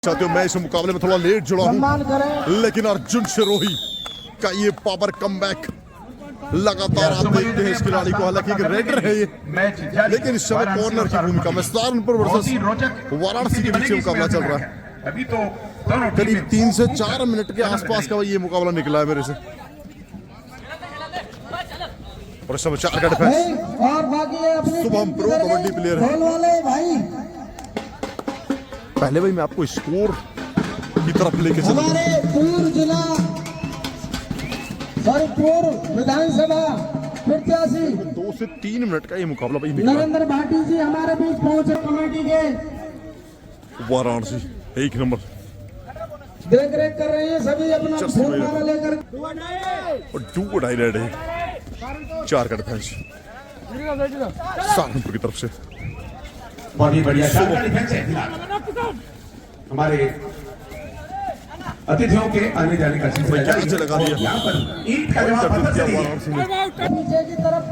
चाहते हो मैं इस मुकाबले में थोड़ा लेट जुड़ा हूं, लेकिन अर्जुन शिरोही का ये पावर कमबैक लगातार आप देखते हैं इस खिलाड़ी को। हालांकि एक रेडर है ये, लेकिन इस समय कॉर्नर की भूमिका में सहारनपुर वर्सेस वाराणसी के बीच मुकाबला चल रहा है। अभी तो करीब 3 से 4 मिनट के आसपास का ये मुकाबला निकला है मेरे से। और इस समय 4 का defence Shubham pro kabaddi player है। पहले भाई मैं आपको स्कोर की तरफ लेके चलूं। हमारे पूर्व जिला पूर्व विधानसभा प्रत्याशी 2 से 3 मिनट का ये मुकाबला भाई निकला। नरेंद्र भाटी जी हमारे बीच पहुंचे कमेटी के वाराणसी 1 नंबर देख रेख कर रहे हैं सभी अपना फोन लेकर और 2 डाई रेड है। 4 का डिफेंस सहारनपुर की तरफ से बहुत ही बढ़िया डिफेंस है फिलहाल। हमारे अतिथियों के आने जाने का सिलसिला लगा दिया। यहाँ पर ईद का जवाब नीचे की तरफ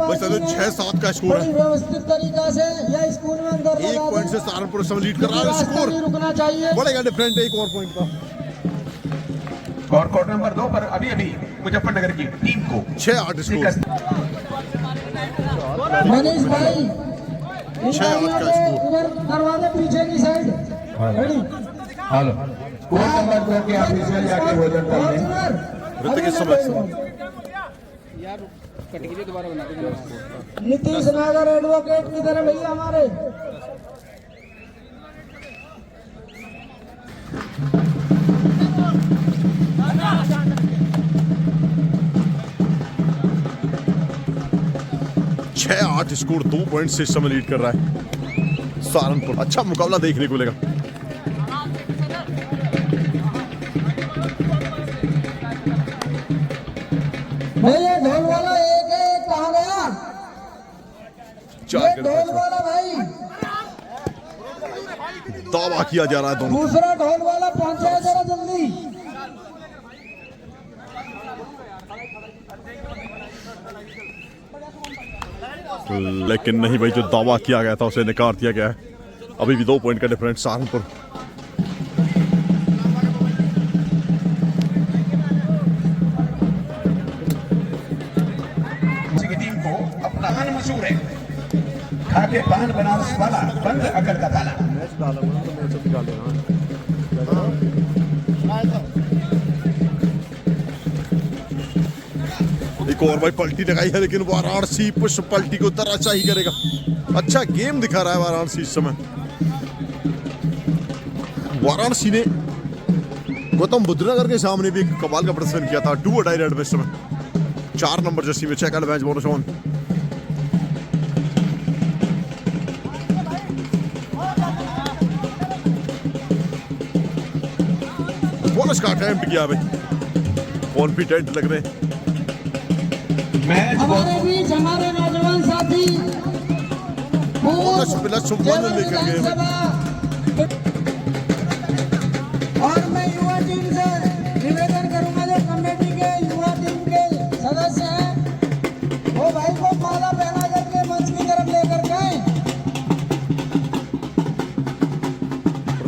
6-7 का स्कोर है। व्यवस्थित तरीका से या स्कूल में अंदर 1 पॉइंट से सहारनपुर समय लीड कर रहा है। स्कोर रुकना चाहिए, बढ़ेगा डिफरेंट 1 और पॉइंट का। और क्वार्टर नंबर 2 पर अभी अभी मुजफ्फरनगर की टीम को 6-8 स्कोर। मनीष भाई 6-8 का स्कोर। दरवाजे पीछे की side ready. Hello court number 2 के ऑफिशियल जाके भोजन कर लें। ऋतिक इस समय नीतीश नागर एडवोकेट की तरह भैया हमारे छह 8 स्कोर 2 पॉइंट से इस समय लीड कर रहा है सहारनपुर। अच्छा मुकाबला देखने को मिलेगा। भैया ढोल वाला एक कहाँ गया? 4 ढोल वाला भाई दावा किया जा रहा है दोनों। दूसरा ढोल वाला पहुंचा जरा जल्दी। लेकिन नहीं भाई, जो दावा किया गया था उसे नकार दिया गया है। अभी भी 2 पॉइंट का डिफरेंस सहारनपुर। टीम को अपना पान मशहूर है, खाके पान बनारस वाला बंद अकल का ताला। एक और भाई पलटी लगाई है, लेकिन वाराणसी पुष्प पलटी को तराशा ही करेगा। अच्छा गेम दिखा रहा है वाराणसी इस समय। वाराणसी ने गौतम बुद्ध नगर के सामने भी एक कमाल का प्रदर्शन किया था। 2 डाई रेड में इस समय 4 नंबर जर्सी में 6 का मैच बोनस ऑन। बोनस का अटेम्प्ट किया भाई, कॉन्फिडेंट लग रहे हैं। हमारे बीच हमारे नौजवान साथी बोनस प्लस 1 लेकर गए। और मैं युवा टीम से निवेदन करूंगा, जो कमेटी के युवा टीम के सदस्य हैं वो भाई को माला पहना करके मंच की तरफ लेकर गए।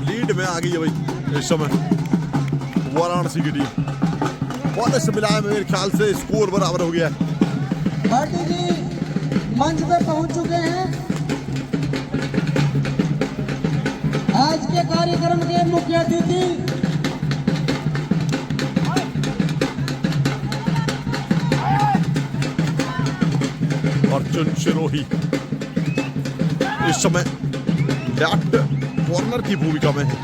लीड में आ गई है भाई इस समय वाराणसी की टीम। बोनस मिला है, मेरे ख्याल से स्कोर बराबर हो गया है। भाटी जी मंच पे पहुंच चुके हैं। आज के कार्यक्रम के मुख्य अतिथि अर्जुन शिरोही इस समय लेफ्ट कॉर्नर की भूमिका में है।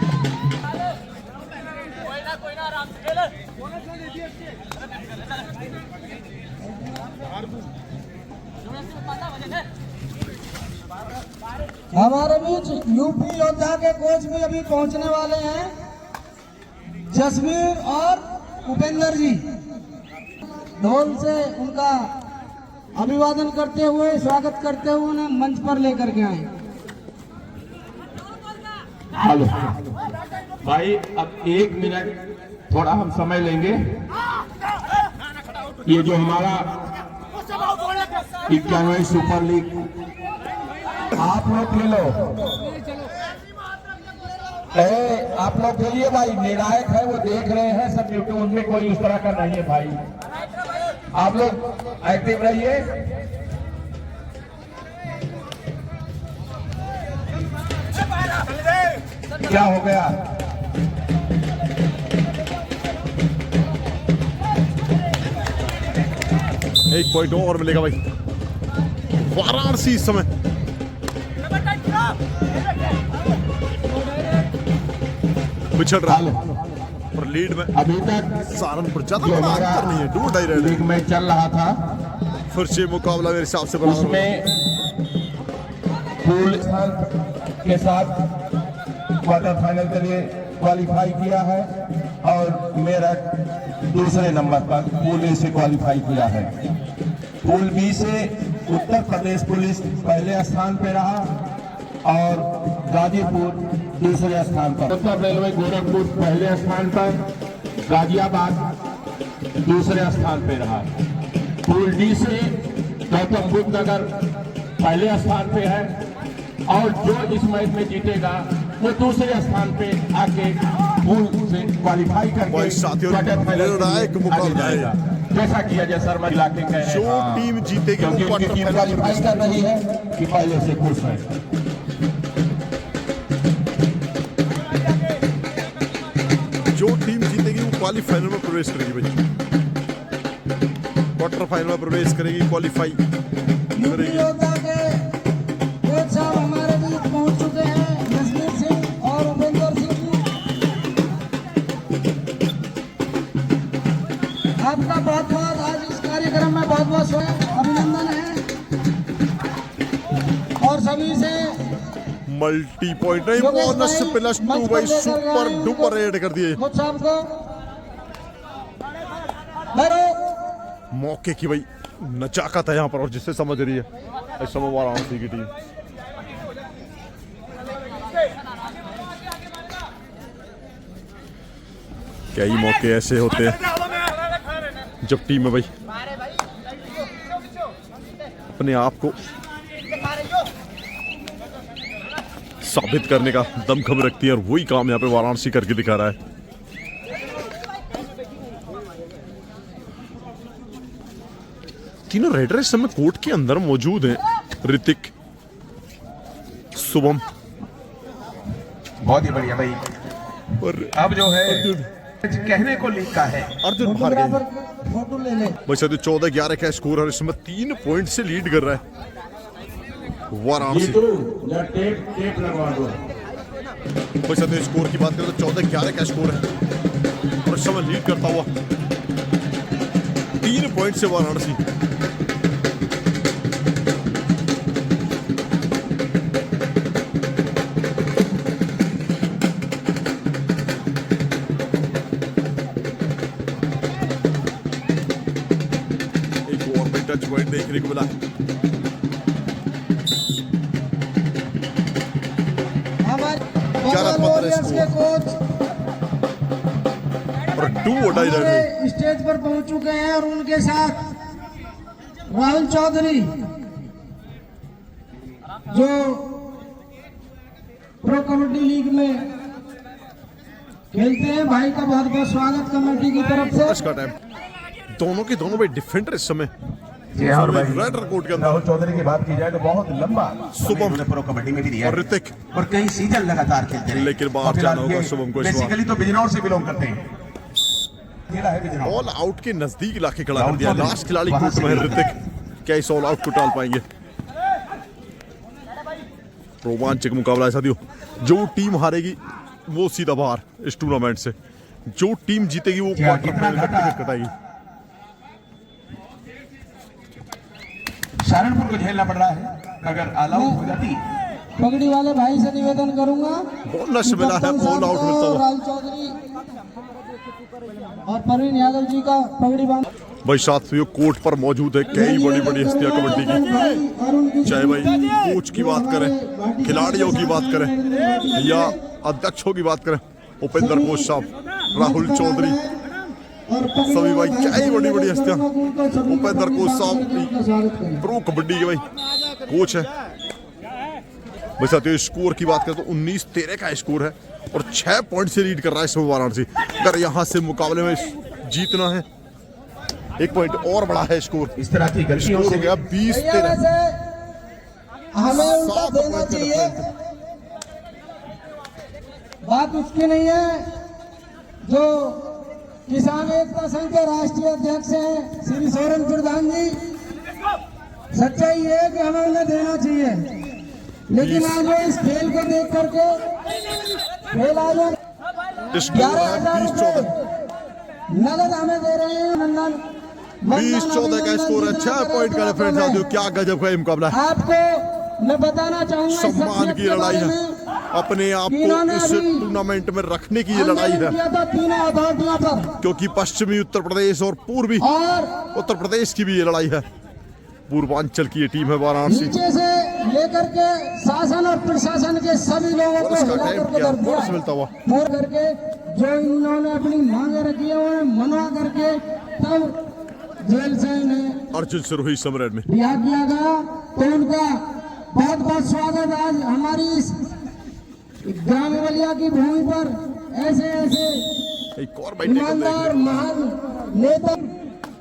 हमारे बीच यूपी योद्धा के कोच भी अभी पहुंचने वाले हैं, जसवीर और उपेंद्र जी। ढोल से उनका अभिवादन करते हुए, स्वागत करते हुए उन्हें मंच पर लेकर के आए। हेलो भाई, अब 1 मिनट थोड़ा हम समय लेंगे। ये जो हमारा 91 सुपर लीग आप लोग ले लो। आप लोग बोलिए भाई, निर्णायक है वो देख रहे हैं सब यूट्यूब, उनमें कोई उस तरह का नहीं है भाई, आप लोग एक्टिव रहिए। क्या हो गया? एक पॉइंट और मिलेगा भाई वाराणसी इस समय। पिछड़ रहा है और लीड में अभी तक सहारनपुर ज्यादा बड़ा अंतर नहीं है, 2-2.5 लीग में चल रहा था, फिर से मुकाबला मेरे हिसाब से बराबर उसमें पूल के साथ क्वार्टर फाइनल के लिए क्वालिफाई किया है और मेरठ दूसरे नंबर पर पूल ए से क्वालिफाई किया है। पूल बी से उत्तर प्रदेश पुलिस पहले स्थान पे रहा और गाजीपुर दूसरे स्थान पर। उत्तर रेलवे गोरखपुर पहले स्थान पर, गाजियाबाद दूसरे स्थान पे रहा। पूल डी से गौतम बुद्ध नगर पहले स्थान पे है और जो इस मैच में जीतेगा वो दूसरे स्थान पे आके पूल से क्वालिफाई करके साथियों, क्वार्टर फाइनल निर्णायक मुकाबला है। जैसा कि अजय शर्मा इलाके का है, जो टीम जीतेगी क्योंकि वो उनकी टीम क्वालिफाई कर रही है कि पहले से खुश है। जो टीम जीतेगी वो क्वालिफाइनल में प्रवेश करेगी भाई, क्वार्टर फाइनल में प्रवेश करेगी, क्वालिफाई करेगी। योद्धा के कोच साहब हमारे बीच पहुंच चुके हैं, जसवीर सिंह और उपेंद्र सिंह जी। आपका बहुत बहुत आज इस कार्यक्रम में बहुत बहुत अभिनंदन है और सभी से मल्टी पॉइंट नहीं, बोनस +2 भाई, सुपर डुपर रेड कर दिए कोच साहब को। भैरो मौके की भाई नजाकत है यहाँ पर और जिससे समझ रही है इस समय वाराणसी की टीम। कई मौके ऐसे होते हैं जब टीम में भाई अपने आप को साबित करने का दमखम रखती है और वही काम यहाँ पे वाराणसी करके दिखा रहा है। तीनों रेडर इस समय कोर्ट के अंदर मौजूद हैं। ऋतिक, शुभम, बहुत ही बढ़िया भाई। और अब जो है कहने को लिखा है अर्जुन बाहर गए। फोटोग्राफर फोटो ले ले। भाई साथियों 14-11 का स्कोर है, इस समय 3 पॉइंट से लीड कर रहा है वाराणसी। टेप लगवा दो। भाई साथियों स्कोर की बात करें तो 14-11 का स्कोर है और इस समय लीड करता हुआ 3 पॉइंट से वाराणसी। एक और टच पॉइंट देखने को मिला। हमारे वॉरियर्स के कोच और 2-2.5 हमारे स्टेज पर पहुंच चुके हैं और उनके साथ राहुल चौधरी जो प्रो कबड्डी लीग में खेलते हैं। भाई का बहुत बहुत स्वागत कमेटी की तरफ से। का टाइम दोनों के दोनों भाई डिफेंडर इस समय जी हाँ भाई। रेडर कोर्ट के अंदर। राहुल चौधरी की बात की जाए तो बहुत लंबा शुभम उन्होंने प्रो कबड्डी में भी दिया और है ऋतिक, और कई सीजन लगातार खेलते हैं, लेकिन बाहर जाना होगा शुभम को इस बार। बेसिकली तो बिजनौर से बिलोंग करते हैं। खेला है बिजनौर। ऑल आउट के नजदीक लाके खड़ा कर राहुल दिया। चौधरी लास्ट खिलाड़ी वहां कोर्ट से में है भी ऋतिक। क्या इस ऑल आउट को टाल पाएंगे? रोमांचक मुकाबला है साथियों। जो टीम हारेगी वो सीधा बाहर इस टूर्नामेंट से, जो टीम जीतेगी वो क्वार्टर कितना फाइनल घाटा? टिकट कटाएगी। सहारनपुर को झेलना पड़ रहा है अगर ऑल आउट हो जाती। पगड़ी वाले भाई से निवेदन करूंगा, बोनस मिला है ऑल आउट मिलता हुआ। राहुल चौधरी और परवीन यादव जी का पगड़ी बांध। भाई साथियों कोर्ट पर मौजूद है कई बड़ी बड़ी हस्तियां कबड्डी की, चाहे भाई कोच की बात करें, खिलाड़ियों की बात करें या अध्यक्षों की बात करें, उपेंद्र कोच साहब, राहुल चौधरी, सभी भाई क्या ही बड़ी बड़ी हस्तियां। उपेंद्र कोच साहब प्रो कबड्डी के भाई कोच है। भाई साथियों स्कोर की बात करें तो 19-13 का स्कोर है और 6 पॉइंट से लीड कर रहा है इस वाराणसी। अगर यहाँ से मुकाबले में जीतना है, 1 पॉइंट और बड़ा है स्कोर। इस तरह की गलतियों स्कोर से हो गया 20-13। हमें उल्टा देना चाहिए, बात उसकी नहीं है। जो किसान एकता संघ के राष्ट्रीय अध्यक्ष हैं श्री सोरेन प्रधान जी, सच्चाई ये है कि हमें उन्हें देना चाहिए, लेकिन आज वो इस खेल को देख करके खेल आज 11,000 रुपए नगद हमें दे रहे हैं। नंदन 20-14 का स्कोर है, 6 पॉइंट का डिफरेंस है। क्या गजब का ये मुकाबला है। आपको मैं बताना चाहूंगा, सम्मान की लड़ाई है, अपने आप को इस टूर्नामेंट में रखने की ये लड़ाई है, तीनों अथॉरिटियों पर, क्योंकि पश्चिमी उत्तर प्रदेश और पूर्वी और उत्तर प्रदेश की भी ये लड़ाई है। पूर्वांचल की ये टीम है वाराणसी। नीचे से लेकर के शासन और प्रशासन के सभी लोगों को इसका हिला टाइम करके क्या कर दिया। बोनस मिलता हुआ पूर करके जो इन्होंने अपनी मांगे रखी है वो मनवा करके तब जेल से इन्हें अर्जुन सिरोही समरेड में रिहा किया गया। तो उनका बहुत बहुत स्वागत आज हमारी इस ग्राम बलिया की भूमि पर। ऐसे ऐसे एक और बैठने को ईमानदार महान नेता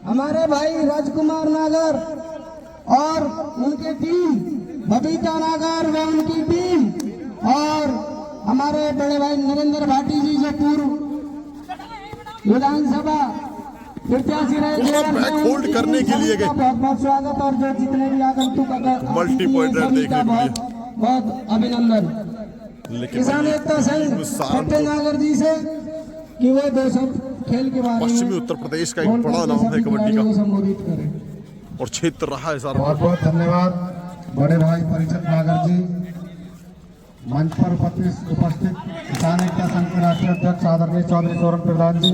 हमारे भाई राजकुमार नागर और उनकी टीम, बबीता नागर व उनकी टीम, और हमारे बड़े भाई नरेंद्र भाटी जी जो पूर्व विधानसभा प्रत्याशी रहे, बैक होल्ड करने के लिए गए। बहुत बहुत स्वागत। और जो जितने भी आगंतुक मल्टी पॉइंटर देखने को मिले। बहुत अभिनंदन लेकिन किसान एकता संघ सत्यनागर जी से कि वो 2 शब्द खेल के बारे में पश्चिमी उत्तर प्रदेश का एक बड़ा नाम है कबड्डी का, संबोधित करें। और क्षेत्र रहा है सारा। बहुत बहुत धन्यवाद बड़े भाई परिचत नागर जी, मंच पर उपस्थित किसान एकता संघ के राष्ट्रीय अध्यक्ष आदरणीय चौधरी सोरेन प्रधान जी,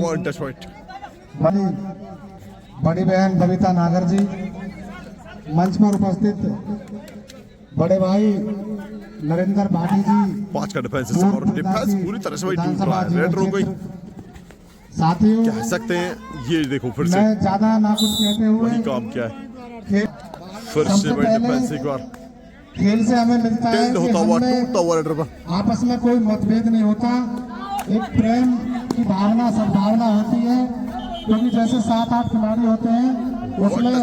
बड़ी बहन बबीता नागर जी, मंच पर उपस्थित बड़े भाई नरेंद्र भाटी जी, 5 का डिफेंस और डिफेंस पूरी तरह से वही टूट रहा है। रेड रो गई, साथियों कह सकते हैं। ये देखो फिर से मैं ज्यादा ना कुछ कहते हुए वही काम क्या है, फिर सबसे से पहले डिफेंस एक बार खेल से हमें मिलता है टेंड कि होता हुआ हमें टूटता हुआ रेडर पर आपस में कोई मतभेद नहीं होता, एक प्रेम की भावना सद्भावना होती है। क्योंकि जैसे 7-8 खिलाड़ी होते हैं उसमें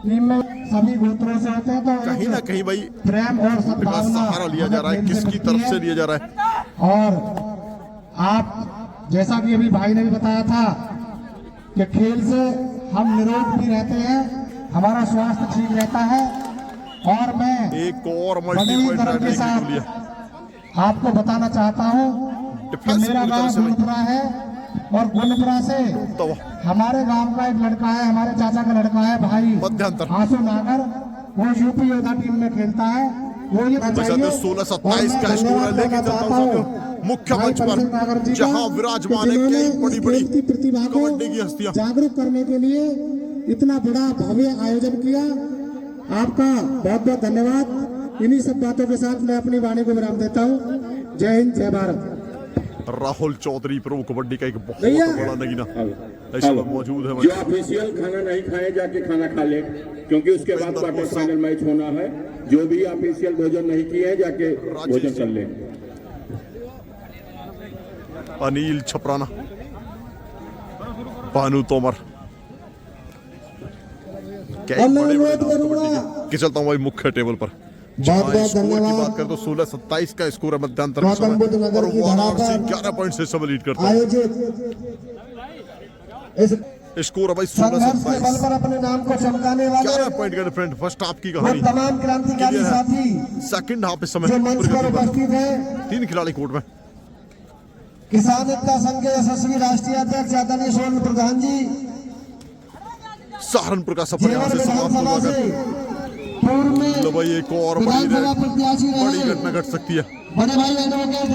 टीम में सभी गोत्रों से होते हैं, तो कहीं ना कहीं भाई प्रेम और का सद्भावना सहारा लिया जा रहा है, हमें खेल से किसकी मिलती तरफ से है। लिया जा रहा है। और आप जैसा कि अभी भाई ने भी बताया था कि खेल से हम निरोग भी रहते हैं, हमारा स्वास्थ्य ठीक रहता है। और मैं एक और बड़ी मल्टी पॉइंट गर्व रेड के देखने को साथ मिला। आपको बताना चाहता हूँ कि डिफेंस मेरा पूरी तरह गांव से वही गुनपुरा है, और गुनपुरा से टूटता हुआ हमारे गांव का एक लड़का है, हमारे चाचा का लड़का है भाई मध्यांतर। आंसू नागर, वो यूपी योद्धा टीम में खेलता है। वो ये बताइए 16-27 का स्कोर है। लेके चलता हूँ मुख्य मंच पर जहां विराजमान है कई बड़ी बड़ी कबड्डी की हस्तियां। जागरूक करने के लिए इतना बड़ा भव्य आयोजन किया, आपका बहुत बहुत धन्यवाद। इन्हीं सब बातों के साथ मैं अपनी वाणी को विराम देता हूँ। जय हिंद, जय भारत। राहुल चौधरी प्रो कबड्डी का एक बहुत बड़ा नगीना इसमें मौजूद है। जो ऑफिशियल खाना नहीं खाए जाके खाना खा ले, क्योंकि उसके बाद क्वार्टर फाइनल मैच होना है। जो भी ऑफिशियल भोजन नहीं किए हैं जाके भोजन कर ले। अनिल छपराना, भानु तोमर, क्या बड़े बड़े नाम कबड्डी के। कि चलता हूँ भाई मुख्य टेबल पर। बहुत बहुत स्कोर की धन्यवाद। बात करें तो 16-27 का स्कोर है मध्यांतर के गौतम बुद्ध समय, नगर और की धरा वाराणसी पर 11 पॉइंट से सब लीड करता है। आयोजित इस स्कोर है भाई संघर्ष के बल 16-27, पर अपने नाम को चमकाने वाले 11 पॉइंट का डिफरेंट। फर्स्ट हाफ की वो कहानी तमाम क्रांतिकारी क्लियर है। साथी सेकंड हाफ इस समय जो मंच पर प्रगति पर। उपस्थित है, 3 खिलाड़ी कोर्ट में। किसान एकता संघ के यशस्वी राष्ट्रीय अध्यक्ष आदरणीय सोरेन प्रधान जी, सहारनपुर का सफर यहाँ जेवर से समाप्त विधानसभा होगा। से पूर्व में लो भाई एक और विधानसभा प्रत्याशी बड़ी रहे घटना घट सकती है। बड़े भाई एडवोकेट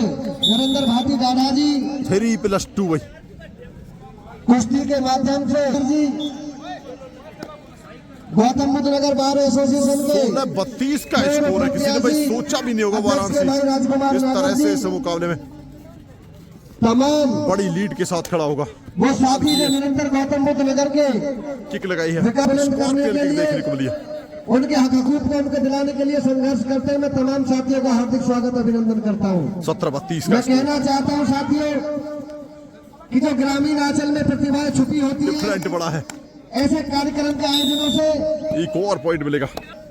नरेंद्र भाटी दादा जी 3+2 भाई कुश्ती के माध्यम से जी गौतम बुद्ध नगर बार एसोसिएशन के 16-32 का स्कोर है। किसी ने भाई सोचा भी नहीं होगा वाराणसी इस तरह से इस मुकाबले में तमाम बड़ी लीड के साथ खड़ा होगा। वो साथी जो निरंतर गौतम बुद्ध नगर के किक लगाई है, विकास स्क्वाड करने के के किक लिए देखने को मिली है। उनके हक हकूक को उनके दिलाने के लिए संघर्ष करते हैं। मैं तमाम साथियों का हार्दिक स्वागत अभिनंदन करता हूँ। 17-32 मैं का कहना चाहता हूँ साथियों कि जो ग्रामीण अंचल में प्रतिभाएं छुपी होती है, डिफरेंट बड़ा है। ऐसे कार्यक्रम के आयोजनों से एक और पॉइंट मिलेगा।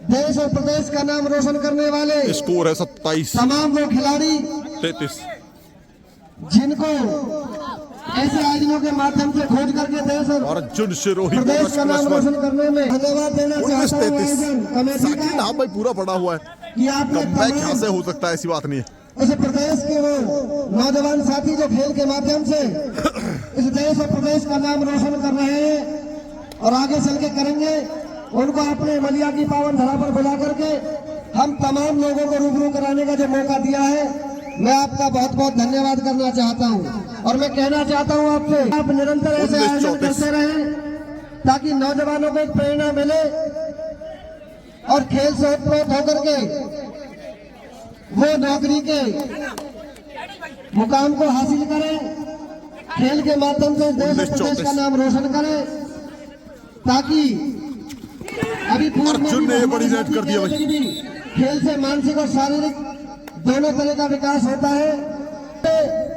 देश और प्रदेश का नाम रोशन करने वाले स्कोर है 27 तमाम वो खिलाड़ी 33। जिनको ऐसे आयोजनों के माध्यम से खोज करके देश और अर्जुन शिरोही प्रदेश का नाम रोशन करने में धन्यवाद देना चाहता हूँ 19-33। आयोजन कमेटी साकिब का नाम भाई पूरा पड़ा हुआ है। कि आपने कमबैक यहाँ तमाम से हो सकता है, ऐसी बात नहीं है। इस प्रदेश के वो नौजवान साथी जो खेल के माध्यम से इस देश और प्रदेश का नाम रोशन कर रहे हैं और आगे चल के करेंगे, उनको अपने मलिया की पावन धरा पर बुला करके हम तमाम लोगों को रूबरू कराने का जो मौका दिया है, मैं आपका बहुत बहुत धन्यवाद करना चाहता हूं। और मैं कहना चाहता हूं आपसे, आप निरंतर ऐसे आयोजन करते रहें ताकि नौजवानों को एक प्रेरणा मिले और खेल से उत्प्रोत होकर के वो नौकरी के मुकाम को हासिल करें, खेल के माध्यम से देश और प्रदेश का नाम रोशन करें, ताकि अभी अर्जुन ने ये बड़ी रेड कर दिया भाई। खेल से मानसिक और शारीरिक दोनों तरह का विकास होता है।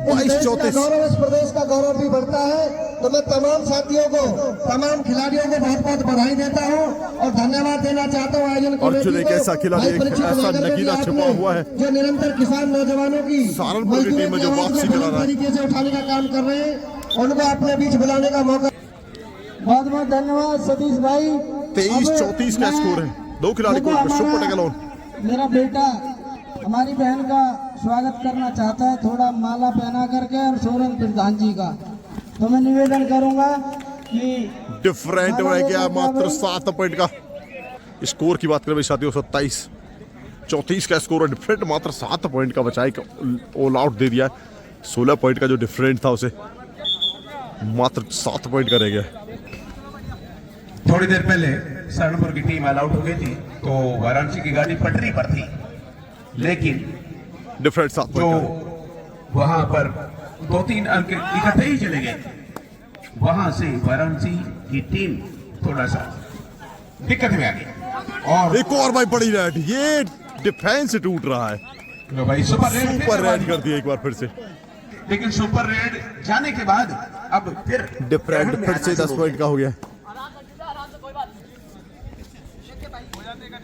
इस देश का गौरव, इस प्रदेश का गौरव भी बढ़ता है। तो मैं तमाम साथियों को, तमाम खिलाड़ियों को बहुत बहुत बधाई देता हूं और धन्यवाद देना चाहता हूं आयोजन अर्जुन एक ऐसा खिलाड़ी, एक ऐसा नगीना छिपा हुआ है जो निरंतर किसान नौजवानों की सहारनपुर की टीम में जो वापसी करा रहा है, तरीके से उठाने का काम कर रहे हैं, उनको अपने बीच बुलाने का मौका। बहुत बहुत धन्यवाद सतीश भाई। 23-34 का स्कोर है। 2 खिलाड़ी कोर्ट में, शुभ पटेल ऑन। मेरा बेटा हमारी बहन का स्वागत करना चाहता है, थोड़ा माला पहना करके, और सोरेन प्रधान जी का। तो मैं निवेदन करूंगा कि डिफरेंट रह गया मात्र 7 पॉइंट का स्कोर की बात करें साथियों। 27-34 का स्कोर है। डिफरेंट मात्र 7 पॉइंट का बचाए, ऑल आउट दे दिया। 16 पॉइंट का जो डिफरेंट था उसे मात्र 7 पॉइंट का रह गया। थोड़ी देर पहले सहारनपुर की टीम ऑल आउट हो गई थी, तो वाराणसी की गाड़ी पटरी पर थी, लेकिन डिफरेंट 7 जो पॉइंट वहां पर 2-3 अंक इकट्ठे ही चले गए, वहां से वाराणसी की टीम थोड़ा सा दिक्कत में आ गई। और एक और भाई बड़ी रेड, ये डिफेंस टूट रहा है। लो भाई सुपर रेड कर दिया एक बार फिर से, लेकिन सुपर रेड जाने के बाद अब फिर डिफरेंट फिर से 10 पॉइंट का हो गया।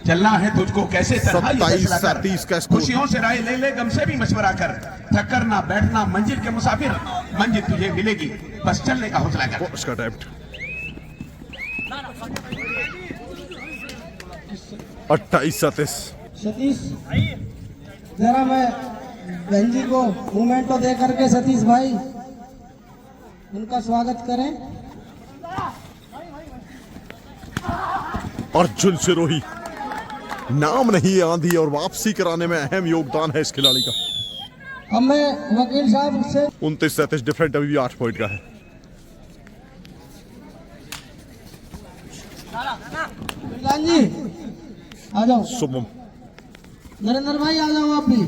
चलना है तुझको कैसे तरह ये फैसला कर। 27-37 का स्कोर। खुशियों से राय ले ले, गम से भी मशवरा कर, थक कर ना बैठना मंजिल के मुसाफिर, मंजिल तुझे मिलेगी, बस चलने का हौसला कर। उसका अटेम्प्ट 28-37। सतीश जरा मैं बहन जी को मूवमेंट दे करके सतीश भाई उनका स्वागत करें। अर्जुन सिरोही नाम नहीं है आंधी और वापसी कराने में अहम योगदान है इस खिलाड़ी का। अब मैं वकील साहब से 29-37 डिफरेंट अभी भी 8 पॉइंट का है। प्रधान जी आ जाओ, शुभम नरेंद्र भाई आ जाओ आप भी।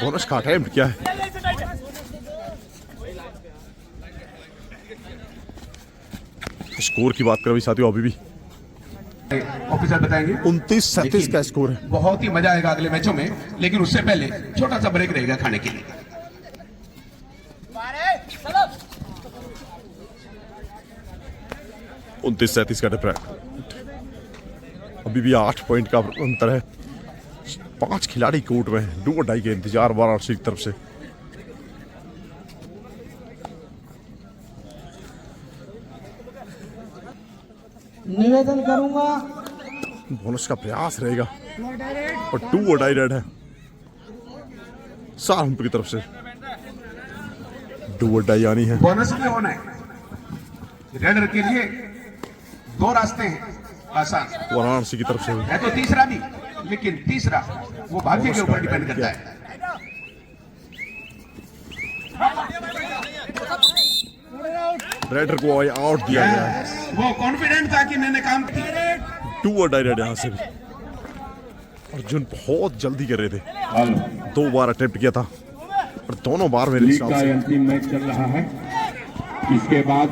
बोनस का अटेम्प्ट क्या है? स्कोर की बात करें साथियों, अभी भी ऑफिसर बताएंगे। 29-37 का स्कोर है। बहुत ही मजा आएगा अगले मैचों में, लेकिन उससे पहले छोटा सा ब्रेक रहेगा खाने के लिए। 29-37 का डिफरेंट, अभी भी 8 पॉइंट का अंतर है। 5 खिलाड़ी कोर्ट में हैं। डू और डाई के इंतजार वाराणसी की तरफ से। निवेदन करूंगा, बोनस का प्रयास रहेगा और 2 और डाई रेड है सहारनपुर की तरफ से। 2 और डाई आनी है। बोनस भी होना है। रेडर के लिए 2 रास्ते हैं आसान, वाराणसी की तरफ से है तो तीसरा भी, लेकिन तीसरा वो भाग्य के ऊपर डिपेंड करता है। रेडर को आउट दिया गया है। वो कॉन्फिडेंट था कि मैंने काम किया। 2 और डाई रेड यहाँ से भी। अर्जुन बहुत जल्दी कर रहे थे। 2 बार अटेम्प्ट किया था और दोनों बार मेरे लीग हिसाब का से अंतिम मैच चल रहा है। इसके बाद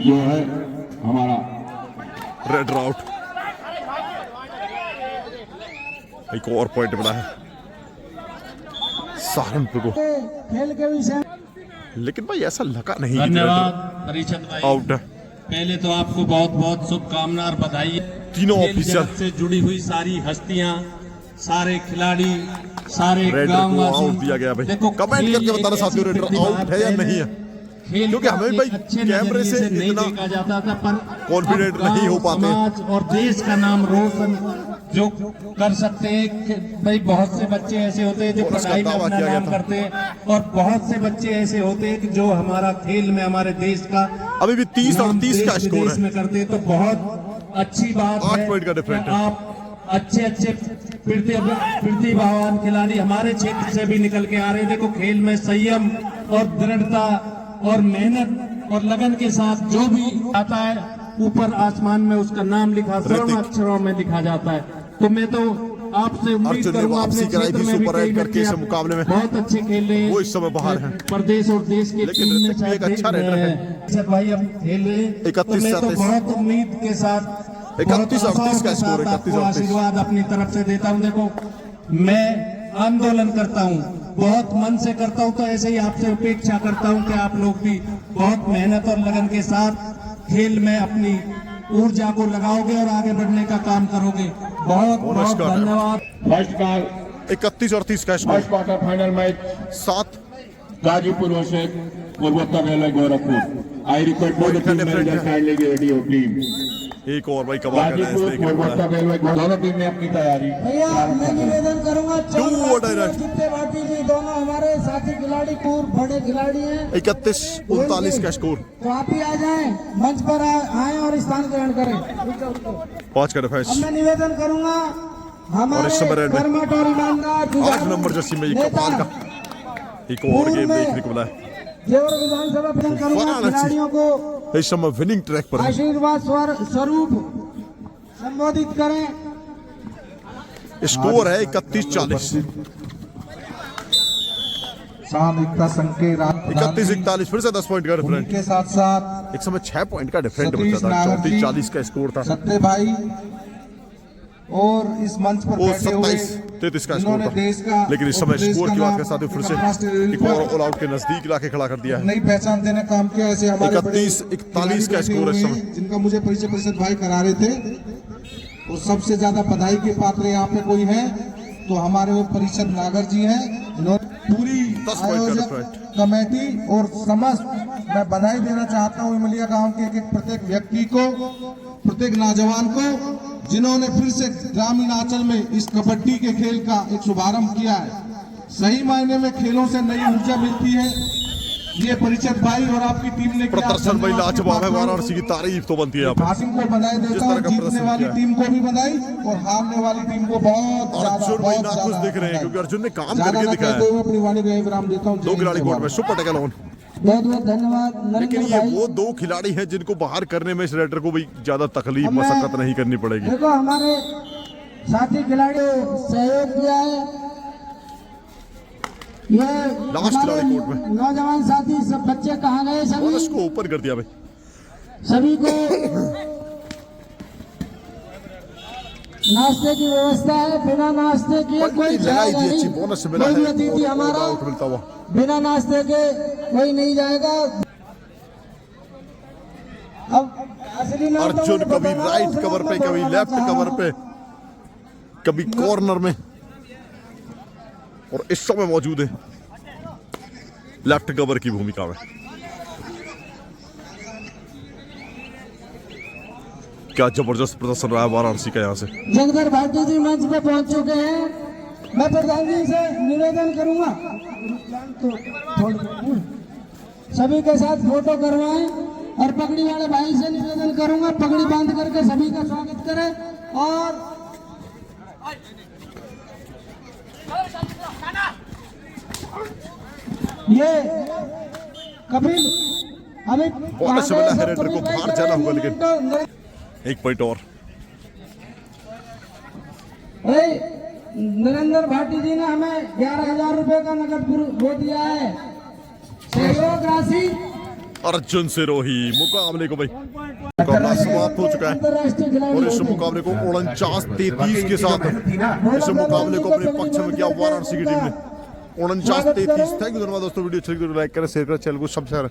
जो है हमारा रेड आउट। एक और पॉइंट मिला है सहारनपुर को, खेल के विषय लेकिन भाई ऐसा लगा नहीं। धन्यवाद परिषद भाई। आउट है। पहले तो आपको बहुत बहुत शुभकामना और बधाई। तीनों खेल ऑफिसर जगत से जुड़ी हुई सारी हस्तियां, सारे खिलाड़ी, सारे रेडर को गांववासी। आउट दिया गया भाई। देखो, कमेंट खेल करके बताना एक साथियों ऐसी रेडर प्रतिभा आउट है या नहीं है, खेल क्योंकि को हमें अपने भाई अच्छे कैमरे नजरिए से नहीं इतना देखा जाता था, पर कॉन्फिडेंट अब गांव, नहीं हो पाते। समाज और देश का नाम रोशन जो कर सकते हैं कि भाई बहुत से बच्चे ऐसे होते हैं जो और उसका पढ़ाई में दावा अपना किया गया नाम था। करते हैं, और बहुत से बच्चे ऐसे होते हैं कि जो हमारा खेल में हमारे देश का अभी भी 30 और नाम 30 का देश स्कोर विदेश है। में करते हैं, तो बहुत अच्छी बात 8 है पॉइंट का डिफरेंट कि है। आप अच्छे प्रतिभावान खिलाड़ी हमारे क्षेत्र से भी निकल के आ रहे हैं। देखो, खेल में संयम और दृढ़ता और मेहनत और लगन के साथ जो भी आता है, ऊपर आसमान में उसका नाम लिखा स्वर्ण अक्षरों में लिखा जाता है। तो मैं तो आपसे उम्मीद अर्जुन ने करूंगा वापसी अपने कराई क्षेत्र थी में भी सुपर कई एट करके बच्चे इस मुकाबले में। बहुत अच्छे खेल रहे हैं। वो इस समय बाहर हैं। प्रदेश और देश के लेकिन टीम में ऋतिक भी एक अच्छा रेडर है। सर भाई अब खेल रहे हैं, तो 31 मैं तो 37 बहुत उम्मीद के साथ 31-38 का स्कोर है, आपको 31-38। आशीर्वाद अपनी तरफ से देता हूं। देखो, मैं आंदोलन करता हूं, बहुत मन से करता हूं, तो ऐसे ही आपसे अपेक्षा करता हूं कि आप लोग भी बहुत मेहनत और लगन के साथ खेल में अपनी ऊर्जा को लगाओगे और आगे बढ़ने का काम करोगे। बहुत बहुत नमस्कार। धन्यवाद। फर्स्ट का 31 और 30 का स्कोर। First quarter final match 7 Ghazipur versus Purvottar railway Gorakhpur. I request for the team manager kindly get ready your team. एक और भाई कमाल का गाजीपुर देखने को मिला है। पूर्वोत्तर रेलवे दोनों टीम ने अपनी तैयारी भैया मैं निवेदन करूंगा Two order है। चित्ते भाटी जी दोनों हमारे साथी खिलाड़ी पूर्व बड़े खिलाड़ी हैं, 31-39 का स्कोर। तो आप ही आ जाएं, मंच पर आए और स्थान ग्रहण करें। 5 का डिफेंस। अब मैं निवेदन करूंगा और हमारे इस समय रेड में कर्मठ और ईमानदार 8 नंबर जर्सी में ये कमाल का एक और गेम देखने को मिला है। जेवर विधानसभा प्रदान करूंगा वाराणसी। खिलाड़ियों को इस समय विनिंग ट्रैक पर है। आशीर्वाद स्वरूप संबोधित करें। स्कोर है 31-40। सामूहिकता संघ के 31-41 फिर से 10 पॉइंट का डिफरेंट। के साथ साथ एक समय 6 पॉइंट का डिफरेंट सतीश बचा था। नागर जी, 34-40 का स्कोर था। सत्ते भाई और इस मंच पर और बैठे हुए 27-33 का स्कोर जिन्होंने था। देश का लेकिन इस समय और प्रदेश स्कोर का की बात नाम के साथ ही फिर से अंतर्राष्ट्रीय एक और ऑल आउट के नजदीक लाके खड़ा कर दिया है। नई पहचान देने का काम किया। ऐसे हमारे बड़े 31-41 का खिलाड़ी स्कोर है इस बैठे हुए समय। हैं, जिनका मुझे परिचय परिषद भाई करा रहे थे, और सबसे ज्यादा बधाई के पात्र यहाँ पे कोई है तो हमारे वो परिषद नागर जी हैं। इन्होंने पूरी 10 पॉइंट का आयोजक डिफरेंट। कमेटी और समस्त मैं बधाई देना चाहता हूँ इमलिया गांव के एक प्रत्येक व्यक्ति को, प्रत्येक नौजवान को, जिन्होंने फिर से ग्रामीण अंचल में इस कबड्डी के खेल का एक शुभारंभ किया है। सही मायने में खेलों से नई ऊर्जा मिलती है। ये परिषद भाई और आपकी टीम ने किया। प्रदर्शन भाई लाजवाब है। वाराणसी की तारीफ तो बनती है यहाँ पे। हासिम को बधाई जिस देता तरह हूँ, का जीतने प्रदर्शन वाली किया है। टीम को भी बधाई और हारने वाली टीम को बहुत और ज्यादा अर्जुन भाई बहुत नाखुश ज्यादा दिख रहे हैं बधाई। क्योंकि अर्जुन ने काम ज्यादा करके ना दिखाया कहते है। हुए अपनी वाणी को यहीं विराम देता हूँ। 2 खिलाड़ी कोर्ट में सुपर टैकल ऑन। बहुत बहुत धन्यवाद लेकिन नरेंद्र ये भाई। वो 2 खिलाड़ी हैं जिनको बाहर करने में इस रेडर को भी ज्यादा तकलीफ हमें- मशक्कत नहीं करनी पड़ेगी। देखो हमारे साथी खिलाड़ी सहयोग किया है। ये लास्ट हमारे खिलाड़ी कोर्ट में। नौजवान साथी सब बच्चे कहाँ गए और सभी इसको ऊपर कर दिया भाई। सभी को नाश्ते की व्यवस्था है। बिना नाश्ते के कोई लगाई जाएगा थी अच्छी नहीं। बोनस मिला कोई भी है। अतिथि और हमारा आउट मिलता हुआ। बिना नाश्ते के कोई नहीं जाएगा। अब असली नाम तो अर्जुन मुझे कभी बताना है, राइट उसमें कवर पे, मैं कभी बोलना लेफ्ट चाह रहा कवर हूं। पे, कभी कॉर्नर में, और इस समय मौजूद है लेफ्ट कवर की भूमिका में। क्या जबरदस्त प्रदर्शन रहा है वाराणसी का यहाँ से। जगदर भाटी जी मंच पे पहुंच चुके हैं। मैं प्रधान जी से निवेदन करूंगा तो सभी के साथ फोटो करवाएं और पगड़ी वाले भाई से निवेदन करूंगा पगड़ी बांध करके सभी का स्वागत करें। और ये कपिल अभी बहुत अच्छा मिला है रेडर को, बाहर जाना होगा लेकिन। 1 पॉइंट और। नरेंद्र भाटी जी ने हमें 11,000 रुपए का नकद वो दिया है सहयोग राशि। अर्जुन सिरोही मुकाबले को भाई मुकाबला समाप्त हो चुका है अंतर्राष्ट्रीय खिलाड़ी और इस होते हैं। मुकाबले को 49-33 के साथ इस मुकाबले को अपने पक्ष में किया वाराणसी की टीम ने 49-33। थैंक यू धन्यवाद दोस्तों, वीडियो अच्छी लगी तो लाइक करें, शेयर करें, चैनल को सब्सक्राइब।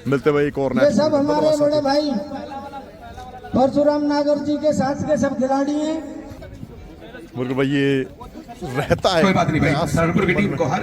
मिलते हैं भाई एक और ये सब हमारे बड़े भाई परशुराम नागर जी के साथ के सब खिलाड़ी हैं। भाई ये रहता है कोई बात नहीं भाई, प्रयास सहारनपुर की टीम को हर